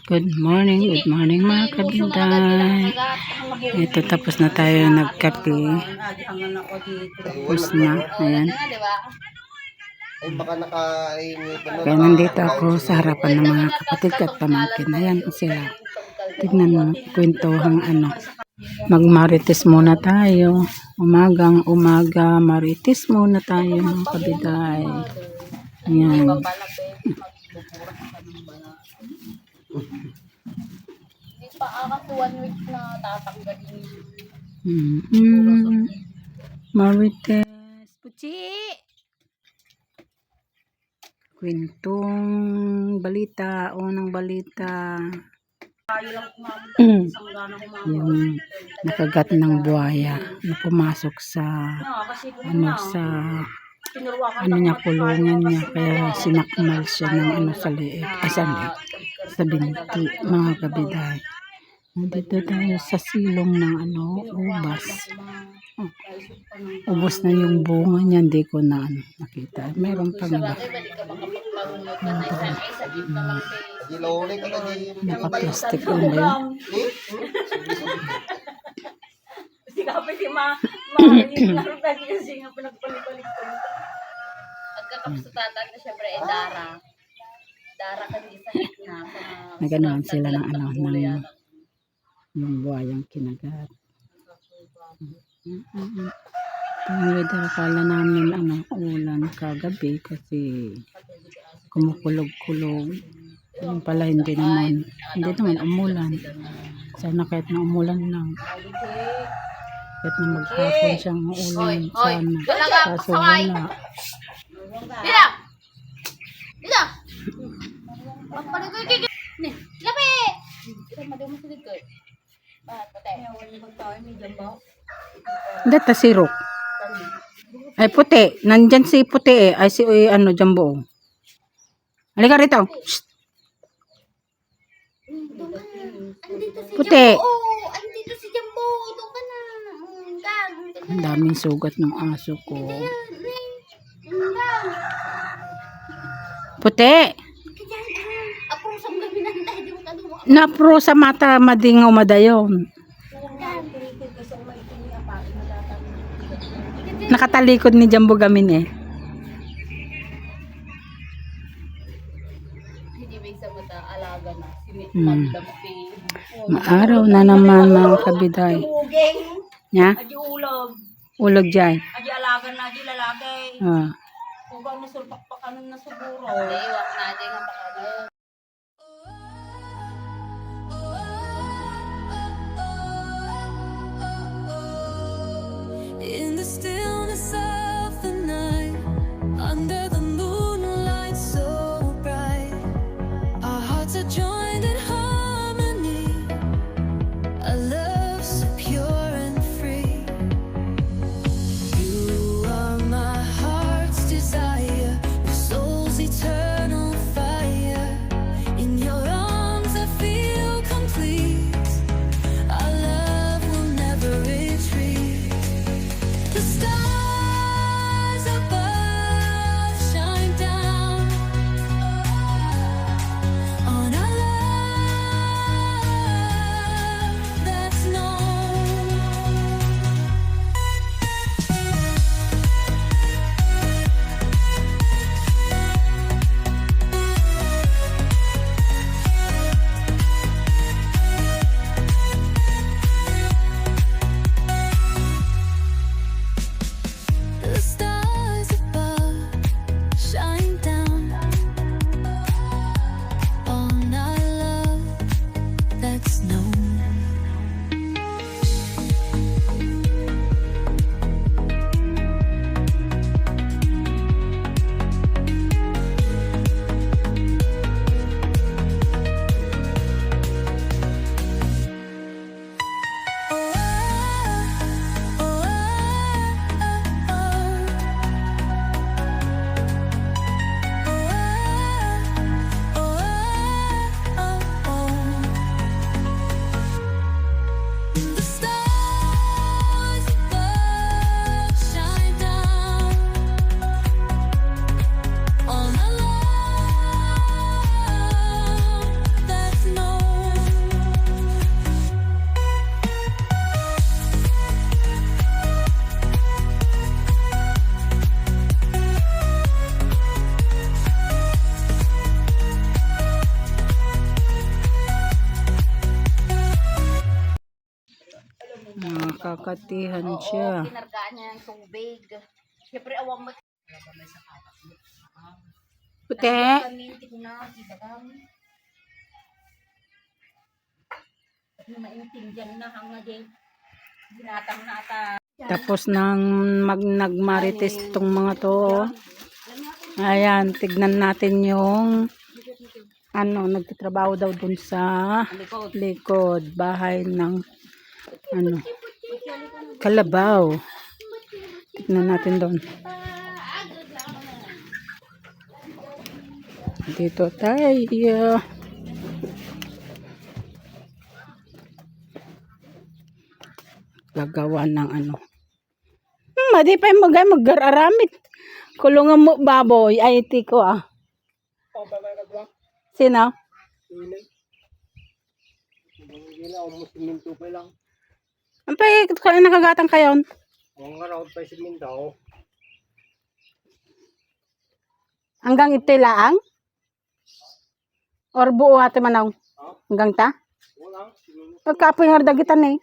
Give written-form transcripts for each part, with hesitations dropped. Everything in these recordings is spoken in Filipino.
Good morning mga kabinday. Ito tapos na tayo nagkape. Tapos na, ayan. Kaya nandito ako sa harapan ng mga kapatid at pamangkin. Ayan sila. Tignan mo, kwentuhang ano. Magmarites muna tayo. Umagang umaga, marites muna tayo mga kabinday. Ayan. Pa ako 1 week na tatanggalin. Marites. Puchi! Kwentong balita, unang balita. Yung nakagat ng buhaya na pumasok sa niya, kulungan niya, kaya sinakmal siya ng sa liig, sa binti, mga kabiday. Dito tayo sa silong ng ubas. Ubos na yung bunga niya, hindi ko na nakita. Meron pang iba. Naka-plastic lang ba yun? Kasi kapit yung kasi nga pinagpalik-palik ko. Pagkakapsutatan na syempre Dara. Dara kasi isa na. Naganoan sila ng ng yung buhayang kinagat. Ang weather, akala namin ulan kagabi kasi kumukulog-kulog. Yung pala hindi naman umulan. Sana kahit na umulan lang. Kahit na maghapon siyang ulan. Sana. Kaso wala. Dila! Dila! Pagpalikoy kikit! Lapi! Ito madaw mo sa likod. Bakit pati? Data sirok. Ay puti. Nandyan si puti Ay si Jumbo. Halika rito. Shh. Puti. Andito si Jumbo. Doon ka na. Ang daming sugat ng aso ko. Puti. Napro sa mata madingaw madayon. Nakatalikod ni Jumbo gamin Hindi may sa mata. Alaga na. Maaraw na naman mga kabiday. Nya? Adi ulog. Ulog dyan. Adi alaga na. Adi lalaki. Huwag na sulpak-pakanan na siguro. Iwak na. Adi nga pakanan. In the stillness of the night, under the moonlight so bright, our hearts are joined in harmony, a love so pure and free. You are my heart's desire, my soul's eternal fire. In your arms I feel complete, our love will never retreat. The stars above shine down on our nakakatihan Oo, siya. kinargaan niya ng tubig. Siyempre, awang mo. Puti. Kamintik na, di ba kami? Maintindihan na hanga din. Binatang na ata. Tapos nang nagmarites tong mga to. Oh. Ayan, tignan natin yung ano, nagtatrabaho daw dun sa likod. Bahay ng ano, Kalabaw. Tignan natin doon. Dito tayo. Gagawa ng ano. Madi pa yung mag-araramit. Kulungan mo baboy. Ay, tiko ah. Sino? Ang pa nakagatang kayon? Hanggang itilaang? Or buo ate manaw? Hanggang ta? Pagkapoy nga dagitan eh.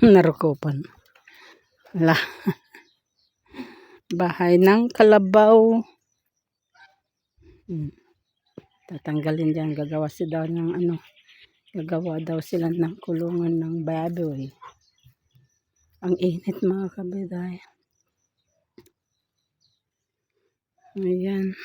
Narukupan. Wala. Bahay ng Kalabaw. Tatanggalin dyan. Gagawa sila ng ano. Gagawa daw sila ng kulungan ng baboy. Ang init mga kabiday. Ayan.